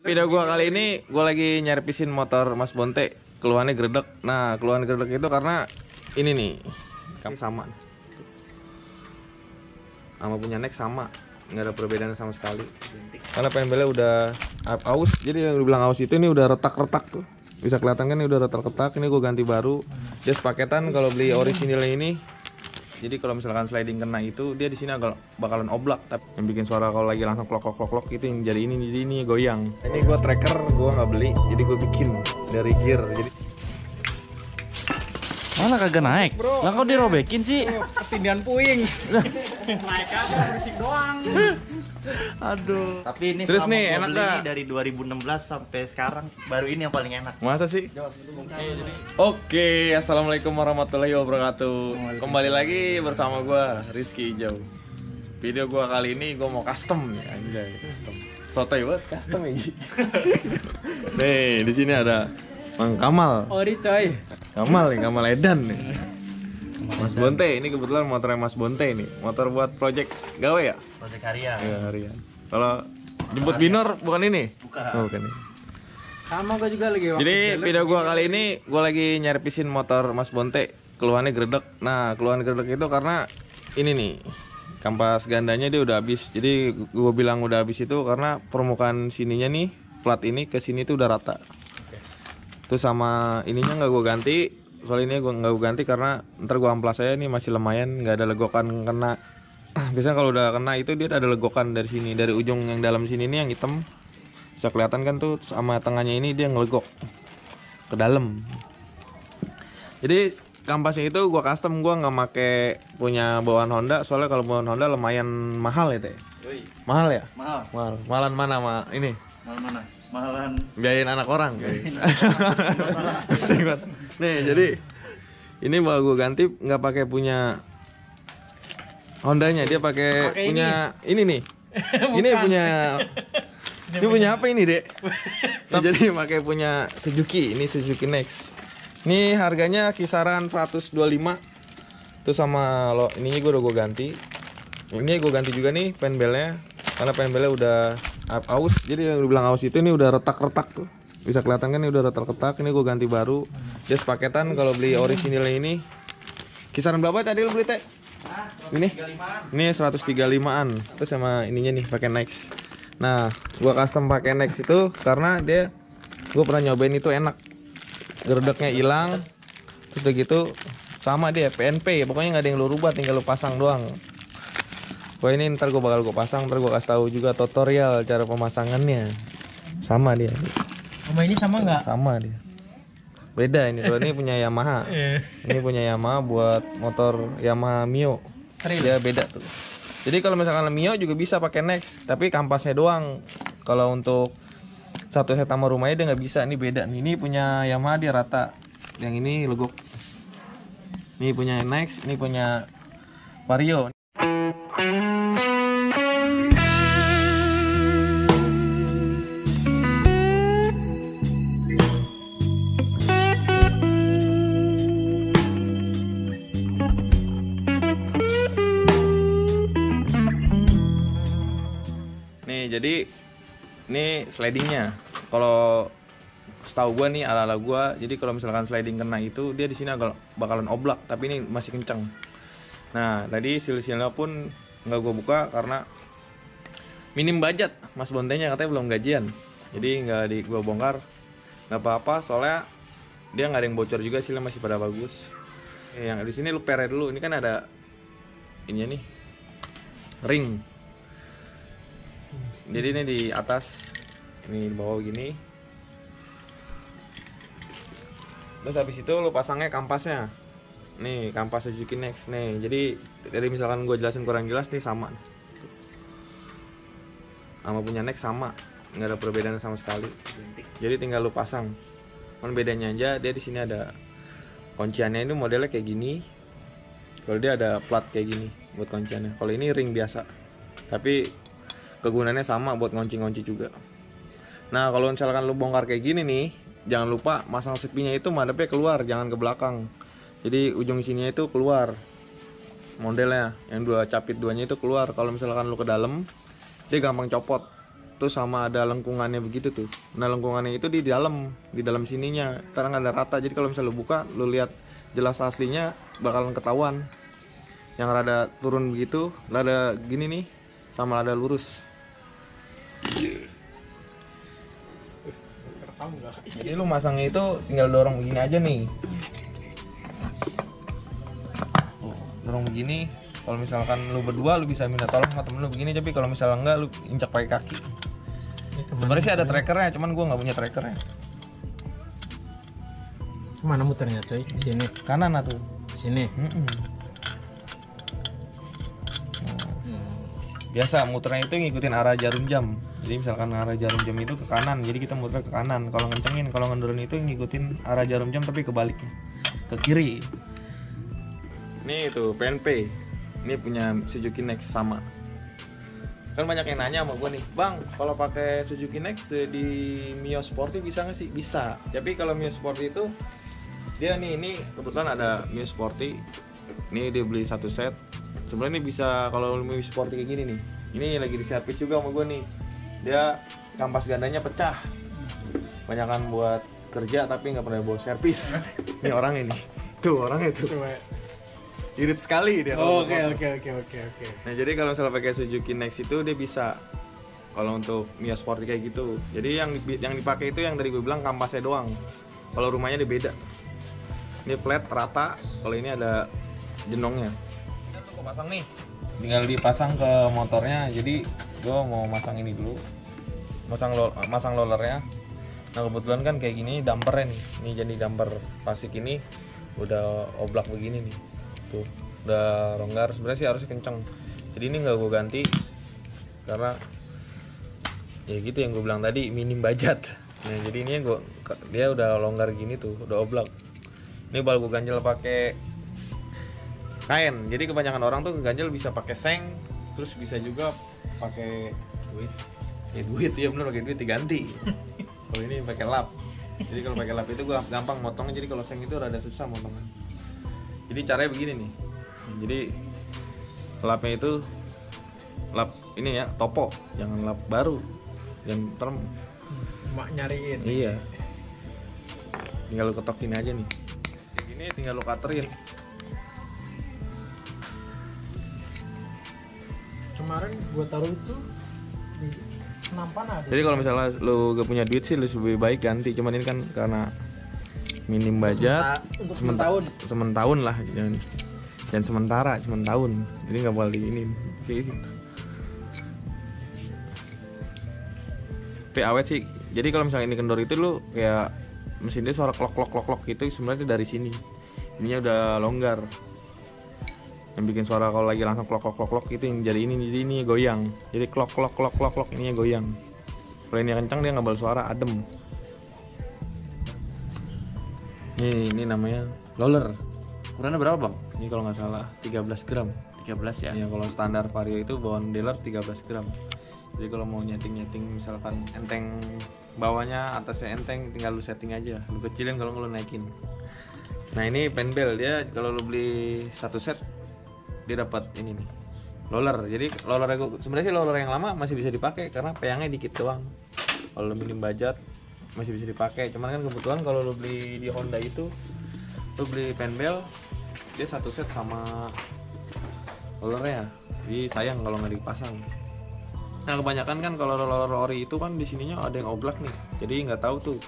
Video gua kali ini gua lagi nyerpisin motor Mas Bonte, keluhannya gredek. Nah, keluhan gredek itu karena ini nih. Sama. Sama punya Next sama. Nggak ada perbedaan sama sekali. Karena penbelnya udah aus. Jadi yang dibilang aus itu ini udah retak-retak tuh. Bisa kelihatan kan ini udah retak-retak. Ini gua ganti baru. Dia sepaketan kalau beli orisinilnya ini. Jadi kalau misalkan sliding kena itu dia di sini agak bakalan oblak, tapi yang bikin suara kalau lagi langsung klok itu yang jadi ini goyang. Ini gue tracker gue nggak beli, jadi gue bikin dari gear. Jadi mana kagak naik? Lah kok dirobekin sih? Ketindihan puing. Naik aja berisik doang. Aduh. Tapi ini serius selama nih, gua enak beli gak? ini dari 2016 sampai sekarang baru ini yang paling enak. masa sih? Oke, assalamualaikum warahmatullahi wabarakatuh. Kembali lagi bersama gue Rizky Hijau. Video gue kali ini gue mau custom nih, anjay custom. Sotoy banget custom ya. Nih di sini ada Mang Kamal. Ori coy. Kamal Edan nih. Mas Bonte, ini kebetulan motornya Mas Bonte nih. Motor buat project gawe ya? Project harian. Iya, harian. Kalau jemput binor bukan ini? Bukan. Oh, bukan ini. Sama gue juga lagi. Jadi video gua kali ini gua lagi nyerpisin motor Mas Bonte, keluhannya gredek. Nah, keluhan gredek itu karena ini nih. Kampas gandanya dia udah habis. Jadi gua bilang udah habis itu karena permukaan sininya nih, plat ini ke sini tuh udah rata. Terus sama ininya nggak gua ganti. Soal ini gue nggak ganti karena ntar gue amplas saya nih masih lumayan, nggak ada legokan kena. Biasanya kalau udah kena itu dia ada legokan dari sini, dari ujung yang dalam sini nih yang hitam bisa kelihatan kan tuh, sama tengahnya ini dia ngelegok ke dalam. Jadi kampasnya itu gue custom, gue nggak make punya bawaan Honda, soalnya kalau bawaan Honda lumayan mahal ya teh. Mahal ya? Mahal. Mahalan mana mah ini? Mahal mana? Mahalan Biayain anak orang. Nih jadi ini mau gue ganti nggak pakai punya Hondanya, dia pakai punya ini nih. Ini punya apa ini dek? Jadi pakai punya Suzuki, ini Suzuki Next. Ini harganya kisaran 125. Terus sama lo ininya gue udah gue ganti. Ini gue ganti juga nih penbelnya, karena penbelnya udah aus. Jadi yang dibilang aus itu ini udah retak-retak tuh. Bisa kelihatan kan ini udah retak-retak. Ini gue ganti baru. Dia sepaketan kalau beli orisinilnya ini. Kisaran berapa tadi lo beli teh? Ini 135-an. Terus sama ininya nih pakai Next. Nah, gue custom pakai Next itu karena gue pernah nyobain itu enak. Gerdeknya hilang. Terus udah gitu sama dia PNP. Pokoknya nggak ada yang lo rubah, tinggal lo pasang doang. Wah ini ntar gue bakal pasang, ntar gue kasih tahu juga tutorial cara pemasangannya. Sama dia. Sama ini sama nggak? Sama dia. Beda ini, kalau ini punya Yamaha. Ini punya Yamaha buat motor Yamaha Mio. Dia beda tuh. Jadi kalau misalkan Mio juga bisa pakai Next, tapi kampasnya doang. Kalau untuk satu set sama rumahnya dia nggak bisa. Ini beda nih. Ini punya Yamaha dia rata. Yang ini legok. Ini punya Next, ini punya Vario. Jadi ini slidingnya. Kalau setahu gua nih ala-ala gua, jadi kalau misalkan sliding kena itu dia di sini agak bakalan oblak, tapi ini masih kenceng. Nah, tadi seal-sealnya pun nggak gua buka karena minim budget. Mas Bontenya katanya belum gajian. Jadi nggak gua bongkar. Nggak apa-apa, soalnya dia nggak ada yang bocor juga, sealnya masih pada bagus. Yang di sini lu pere dulu. Ini kan ada ini nih. Ring. Jadi ini di atas, ini di bawah gini. Terus habis itu lu pasangnya kampasnya. Nih kampas Suzuki Next nih. Jadi dari misalkan gue jelasin kurang jelas nih sama. Sama punya Next sama, nggak ada perbedaan sama sekali. Jadi tinggal lu pasang. Cuman bedanya aja dia di sini ada kunciannya, ini modelnya kayak gini. Kalau dia ada plat kayak gini buat kunciannya. Kalau ini ring biasa. Tapi kegunaannya sama buat ngunci-ngunci juga. Nah kalau misalkan lu bongkar kayak gini nih, jangan lupa masang sepinya itu madepnya keluar, jangan ke belakang. Jadi ujung sininya itu keluar modelnya, yang dua capit duanya itu keluar. Kalau misalkan lu ke dalam dia gampang copot. terus sama ada lengkungannya begitu tuh. Nah lengkungannya itu di dalam sininya, karena nggak ada rata. Jadi kalau misalnya lu buka, lu lihat jelas aslinya bakalan ketahuan. Yang rada turun begitu, rada gini nih, sama rada lurus. Jadi lu masangnya itu tinggal dorong begini aja nih. Dorong begini. Kalau misalkan lu berdua, lu bisa minta tolong sama temen lu begini. Tapi kalau misalnya enggak, lu injak pakai kaki. Sebenarnya sih ada trackernya, cuman gua nggak punya trackernya. Mana muternya coy? Di sini. Kanan atuh. Di sini. Biasa muternya itu ngikutin arah jarum jam. Jadi misalkan arah jarum jam itu ke kanan, jadi kita muter ke kanan. Kalau ngencengin, kalau ngendurin itu ngikutin arah jarum jam tapi kebaliknya, ke kiri. Ini tuh PNP. Ini punya Suzuki Next sama. Kan banyak yang nanya sama gue nih, Bang, kalau pakai Suzuki Next di Mio Sporty bisa nggak sih? Bisa. Tapi kalau Mio Sporty itu dia nih, ini kebetulan ada Mio Sporty. Ini dia beli satu set. Sebenarnya ini bisa kalau Mio Sporty kayak gini nih. Ini lagi di servis juga sama gue nih. Dia kampas gandanya pecah. Banyakan buat kerja tapi nggak pernah bawa servis. Ini orang ini. Tuh orangnya tuh. Irit sekali dia. Oke. Nah jadi kalau misalnya pakai Suzuki Next itu dia bisa kalau untuk Mio Sporty kayak gitu. Jadi yang dipakai itu yang dari gue bilang kampasnya doang. Kalau rumahnya dia beda. Ini flat rata. Kalau ini ada jenongnya. Kita tuh pasang nih. Tinggal dipasang ke motornya. Jadi gue mau masang ini dulu. Masang rollernya. Nah kebetulan kan kayak gini dampernya nih. Ini jadi damper plastik ini udah oblak begini nih. Tuh udah longgar, sebenarnya sih harusnya kenceng. Jadi ini nggak gue ganti karena ya gitu yang gue bilang tadi, minim budget. Nah jadi ini dia udah longgar gini tuh, udah oblak. Ini baru gue ganjel pakai kain. Jadi kebanyakan orang tuh ganjel bisa pakai seng, terus bisa juga pakai duit. Ya duit ya bener, pakai duit diganti. Kalau ini pakai lap. Jadi kalau pakai lap itu gue gampang motongnya. Jadi kalau seng itu rada susah motongnya. Jadi caranya begini nih. Jadi lapnya itu lap ini ya, topo, jangan lap baru. Jangan term. Mak nyariin. Iya. Tinggal lu ketokin aja nih. Kayak gini tinggal lu cutterin. Kemarin gua taruh itu di nampan ada. Jadi kalau misalnya lu gak punya duit sih lu lebih baik ganti. Cuman ini kan karena minim budget untuk sementahun lah dan sementara tahun, jadi nggak boleh ini kayak gitu. Tapi awet sih. Jadi kalau misalnya ini kendor itu lu kayak mesin dia suara klok gitu, sebenarnya dari sini ininya udah longgar. Yang bikin suara kalau lagi langsung klok itu yang jadi ini goyang. Jadi klok ininya goyang. Kalau ini kencang dia nggak bakal suara, adem. Ini namanya roller. Ukurannya berapa bang? Ini kalau nggak salah 13 gram. 13 ya? Ya kalau standar Vario itu bawaan dealer 13 gram. Jadi kalau mau nyeting misalkan enteng bawahnya, atasnya enteng, tinggal lu setting aja. Lu kecilin kalau lu naikin. Nah ini penbel, dia kalau lu beli satu set dia dapat ini nih, roller. Jadi roller sebenarnya sih roller yang lama masih bisa dipakai karena peyangnya dikit doang. Kalau minim budget masih bisa dipakai. Cuman kan kebetulan kalau lu beli di Honda itu lu beli penbel dia satu set sama rollernya. Jadi sayang kalau nggak dipasang. Nah kebanyakan kan kalau roller ori itu kan di sininya ada yang oblak nih. Jadi nggak tahu tuh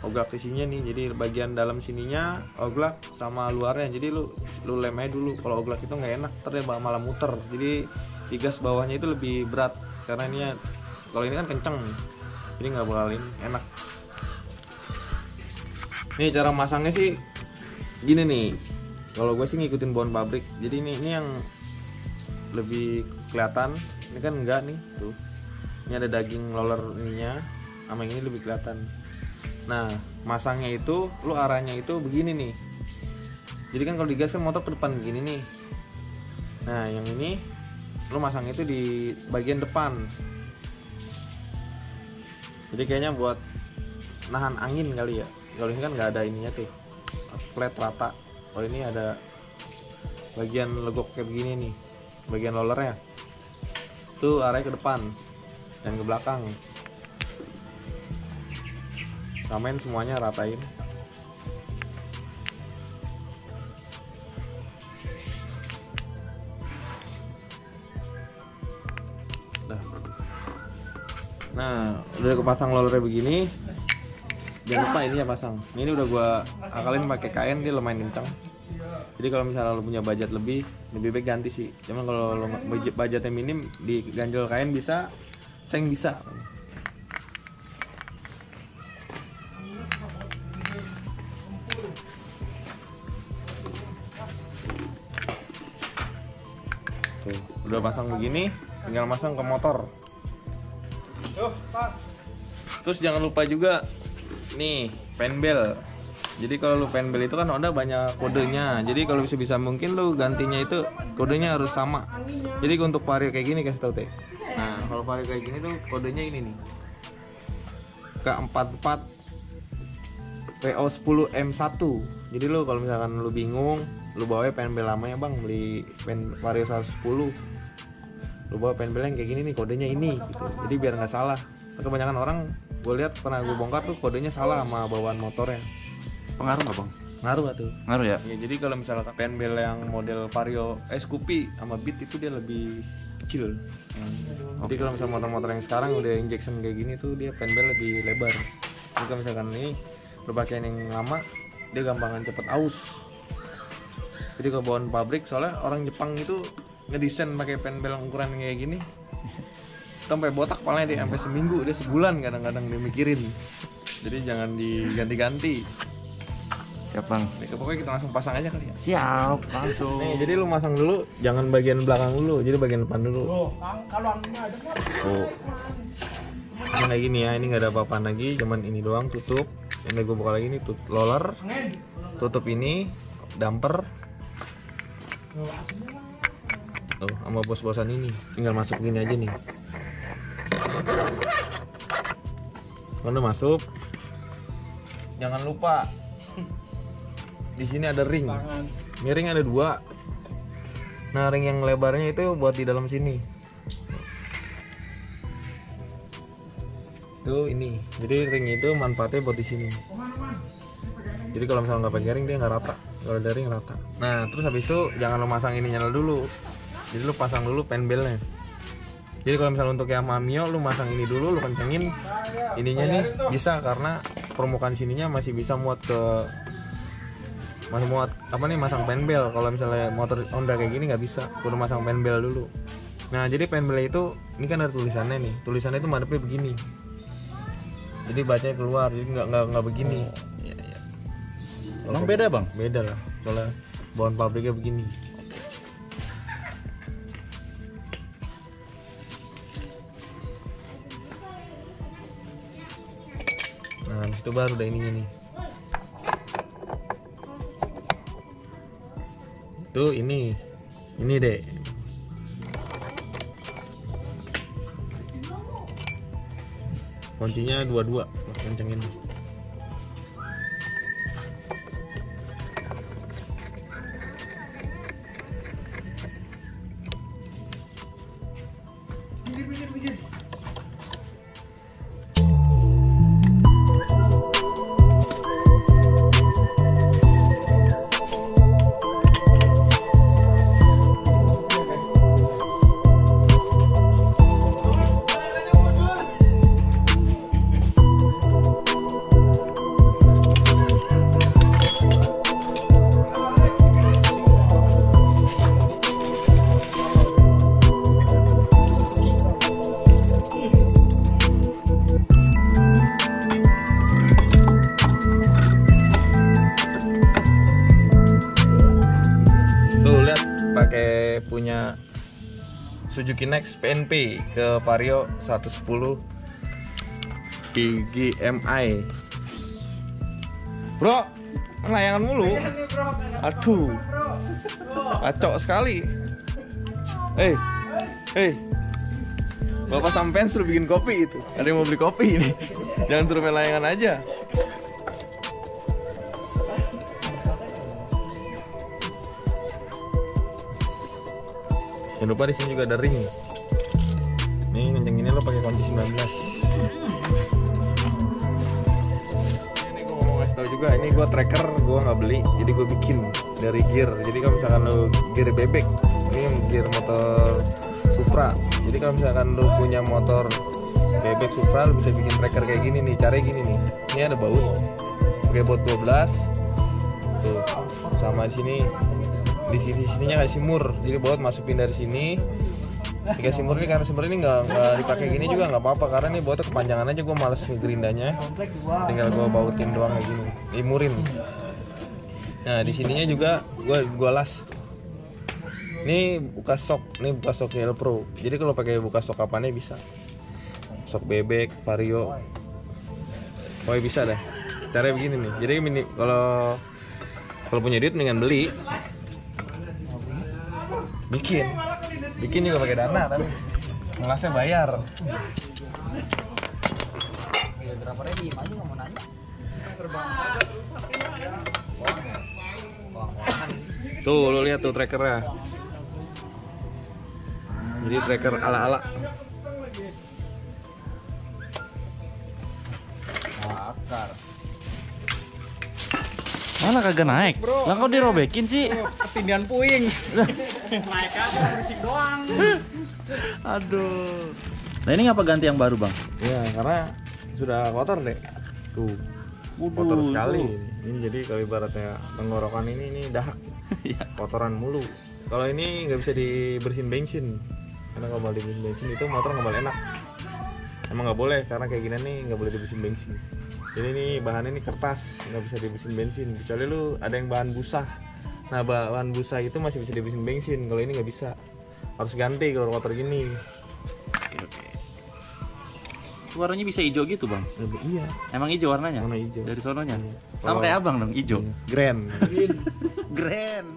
oblak di sininya nih. Jadi bagian dalam sininya oblak sama luarnya. Jadi lu lem aja dulu. Kalau oblak itu nggak enak, ntar dia malah muter. Jadi di gas bawahnya itu lebih berat karena ini kalau ini kan kenceng nih. Jadi nggak bakalan enak. Nih cara masangnya sih gini nih. Kalau gue sih ngikutin bawaan pabrik. Jadi ini yang lebih kelihatan. Ini kan enggak nih tuh. Ini ada daging roller ininya, sama ini lebih kelihatan. Nah masangnya itu lu arahnya itu begini nih. Jadi kan kalau digas kan motor ke depan begini nih. Nah yang ini lu masang itu di bagian depan. Jadi kayaknya buat nahan angin kali ya. Kalau ini kan nggak ada ininya tuh, flat rata. Kalau ini ada bagian legok kayak begini nih, bagian rollernya. Tuh arahnya ke depan dan ke belakang. samain semuanya, ratain. Nah, udah kepasang lollernya begini. Jangan lupa ini ya pasang. Ini udah gua akalin pakai kain, dia lumayan kencang. Jadi kalau misalnya lo punya budget lebih baik ganti sih. Cuman kalau lo budgetnya minim, diganjel kain bisa, seng bisa. Tuh, udah pasang begini, tinggal masang ke motor. Terus jangan lupa juga nih penbel. Jadi kalau lu penbel itu kan Honda banyak kodenya. Jadi kalau bisa mungkin lu gantinya itu kodenya harus sama. Jadi untuk vario kayak gini kasih tau teh. Nah kalau vario kayak gini tuh kodenya ini nih, K44 PO10M1. Jadi lu kalau misalkan lu bingung, lu bawa penbel lamanya bang, beli vario 110. Lu bawa penbel yang kayak gini nih, kodenya ini gitu. Jadi biar nggak salah. Kebanyakan orang gue lihat pernah gue bongkar tuh kodenya salah sama bawaan motornya. Pengaruh nggak bang? Ngaruh tuh. Ngaruh ya? Ya jadi kalau misalnya penbel yang model Vario Scoopy sama Beat itu dia lebih kecil. Jadi kalau misalnya motor-motor yang sekarang udah injection kayak gini tuh dia penbel lebih lebar. Jadi kalau misalkan ini berpakaian yang lama dia gampangan cepet aus. Jadi kalau bawaan pabrik soalnya orang Jepang itu ngedesain pakai penbel ukuran kayak gini sampai botak palanya dia sampai seminggu, dia sebulan kadang-kadang dia mikirin. Jadi jangan diganti-ganti. Siap bang. Pokoknya kita langsung pasang aja kali ya. Siap, langsung. Nih, jadi lu masang dulu, jangan bagian belakang dulu, jadi bagian depan dulu. Loh, kalau anginnya ada kan? Oh. Ini kayak gini ya, ini nggak ada apa-apaan lagi, cuman ini doang tutup. Ini gue buka lagi nih, tutup roller, tutup ini, damper. Oh, sama bos-bosan ini, tinggal masuk gini aja nih. Kalau masuk, jangan lupa di sini ada ring. Miring ada 2. Nah, ring yang lebarnya itu buat di dalam sini. Tuh ini. Jadi ring itu manfaatnya buat di sini. Jadi kalau misalnya nggak pakai ring dia nggak rata. Kalau ada ring rata. Nah, terus habis itu jangan lo masang ini nyala dulu. Jadi lu pasang dulu penbelnya. Jadi kalau misalnya untuk Yamaha Mio lu masang ini dulu, lu kencengin ininya nih bisa, karena permukaan sininya masih bisa muat apa nih, masang penbel. Kalau misalnya motor Honda kayak gini nggak bisa, kudu masang penbel dulu. Nah jadi penbel itu ini kan ada tulisannya nih, tulisannya itu madepnya begini. Jadi bacanya keluar, jadi nggak begini. Iya. Emang beda bang? Beda lah, soalnya bawaan pabriknya begini. Nah, itu baru udah ininya nih. Tuh ini deh. Kuncinya 22, kencengin. Punya Suzuki Next PNP ke Vario 110 PGMI. Bro, layangan mulu. Aduh, kacau sekali. Bapak sampean suruh bikin kopi itu. Ada yang mau beli kopi ini. Jangan suruh main layangan aja. Jangan lupa di sini juga ada ring. Nih ngencenginnya lo pakai kunci 19. tahu juga, ini gue tracker gue nggak beli, jadi gue bikin dari gear. Jadi kalau misalkan lo gear bebek, ini gear motor Supra. Jadi kalau misalkan lo punya motor bebek Supra, lo bisa bikin tracker kayak gini nih. Caranya gini nih, ini ada baut, pakai baut 12, tuh sama di sini. Di sininya kasih mur, jadi baut masukin dari sini. Dikasih mur ini karena sebenarnya ini nggak dipakai gini juga nggak apa-apa, karena ini bautnya kepanjangan aja, gue males ngegerindanya, tinggal gue bautin doang kayak gini, imurin. Nah di sininya juga gue las. Ini buka sok, ini buka sok Yellow Pro. Jadi kalau pakai buka sok apanya bisa, sok bebek, vario, oh bisa dah. Caranya begini nih. Jadi kalau punya duit mendingan beli, bikin juga pakai dana, tapi ngelasnya bayar. Berapa ready? Maju nggak mau nanya. Tuh lu lihat tuh trackernya. Jadi tracker ala-ala. Bakar. Mana kagak naik? Lah kok dirobekin sih? Ketindihan puing. Naik aja berisik doang. Aduh. Nah ini ngapa ganti yang baru bang? Ya karena sudah kotor deh. Tuh. Kotor sekali. Ini jadi kalau ibaratnya tenggorokan ini dahak. Kotoran mulu. Kalau ini nggak bisa dibersihin bensin. Karena kalau mau dibersihin bensin itu motor nggak boleh enak. Emang nggak boleh karena kayak gini nih nggak boleh dibersihin bensin. Jadi ini bahannya ini kertas, nggak bisa dibersihin bensin. Kecuali lu ada yang bahan busa. Nah bahan busa itu masih bisa dibersihin bensin. Kalau ini nggak bisa, harus ganti kalau kotor gini. Oke. Warnanya bisa hijau gitu bang? Iya. Emang hijau warnanya? Warna hijau. Dari sononya? Iya. Sama kayak abang dong, hijau. Iya. Grand. Grand.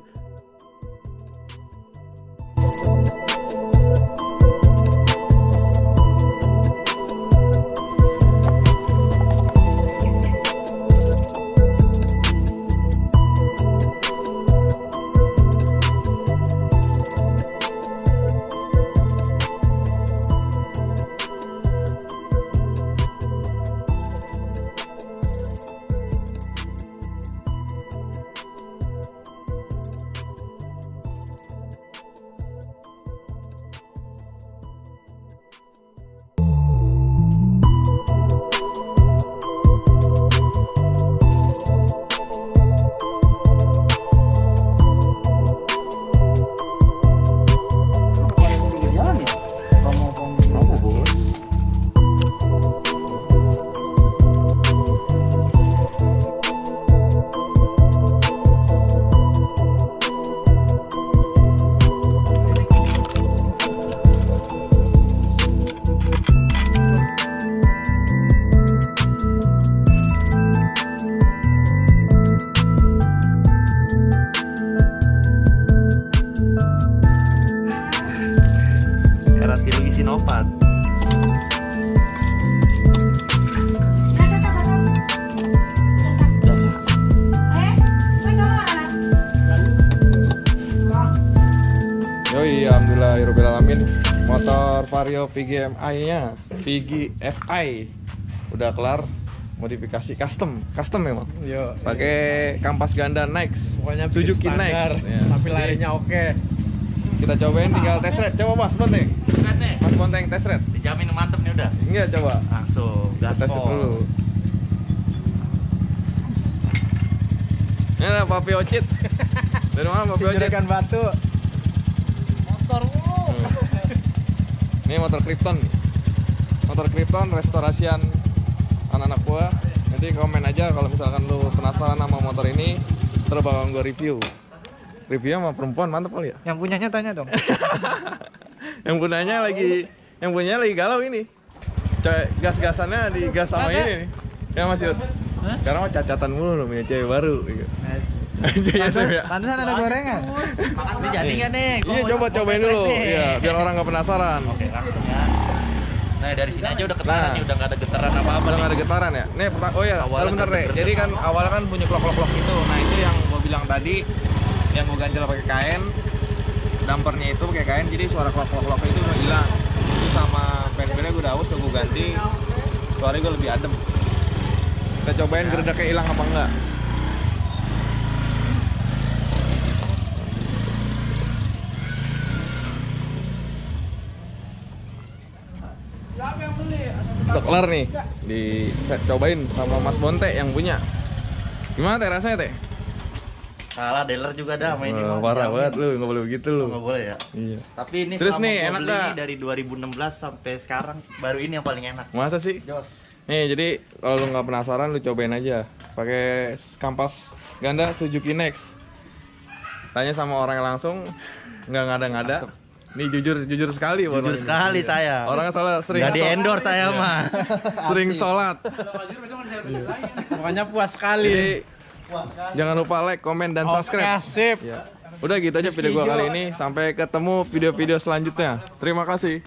Sinopat. Yoi, alhamdulillahirobbilalamin. Motor Vario VGMI-nya, VGFI udah kelar modifikasi custom memang. Yo. Pakai kampas ganda Next, Pokoknya Suzuki standar, Next. Ya. tapi larinya oke. Kita cobain tinggal test ride. Coba Mas Bonteng. Mas Bonteng test ride. Dijamin mantep nih udah. Enggak coba. Langsung Tes gaspol. dulu. Ini ada Papi Ocit. Dari mana Papi Ocit? Juragan batu. Motor mulu. Ini motor Krypton. Motor Krypton restorasian anak-anak gua. Nanti komen aja kalau misalkan lu penasaran sama motor ini, terus bakal gua review. Reviewnya sama perempuan mantep kali ya. Yang punyanya tanya dong. yang punyanya lagi galau ini. Gas-gasannya digas sama ini nih. Ya Mas Yud. Sekarang mah cacatan mulu loh punya cewek baru gitu. Pantesan ada gorengan. Makan ini jadi nggak nih? Gua Iya mau cobain tes dulu. ride nih. Iya, biar orang nggak penasaran. Oke langsung ya. Nah dari sini aja udah ketaran Nah. nih, udah nggak ada getaran apa-apa Udah nih. nggak ada getaran ya? Nih, oh ya, Awalnya bentar deh. kan Jadi kan awalnya kan punya klok-klok itu. Nah itu yang gua bilang tadi, yang gua ganjel pakai kain, dampernya itu pakai kain, jadi suara klok-klok itu udah hilang. Itu sama fan-fannya gua udah haus, udah gua ganti. Suaranya gua lebih adem. Kita cobain geredeknya hilang apa enggak. Udah kelar nih, cobain sama Mas Bonte yang punya. Gimana teh rasanya teh? Salah dealer juga dah sama ini. Parah banget lu, nggak boleh begitu lu. Nggak boleh ya. Iya. Tapi ini Terus selama nih, gua enak beli nggak? ini dari 2016 sampai sekarang baru ini yang paling enak. Masa sih? Jos. Nih, jadi kalau lu nggak penasaran lu cobain aja. Pakai kampas ganda Suzuki Next. Tanya sama orang langsung, nggak ngada-ngada. Nih jujur sekali. Jujur sekali saya. Orangnya salah sering. Nggak di-endorse saya mah. Sering sholat. Pokoknya puas sekali. Jadi, jangan lupa like, komen, dan subscribe. Sip. Ya. Udah gitu aja video gua kali ini. Sampai ketemu video-video selanjutnya. Terima kasih.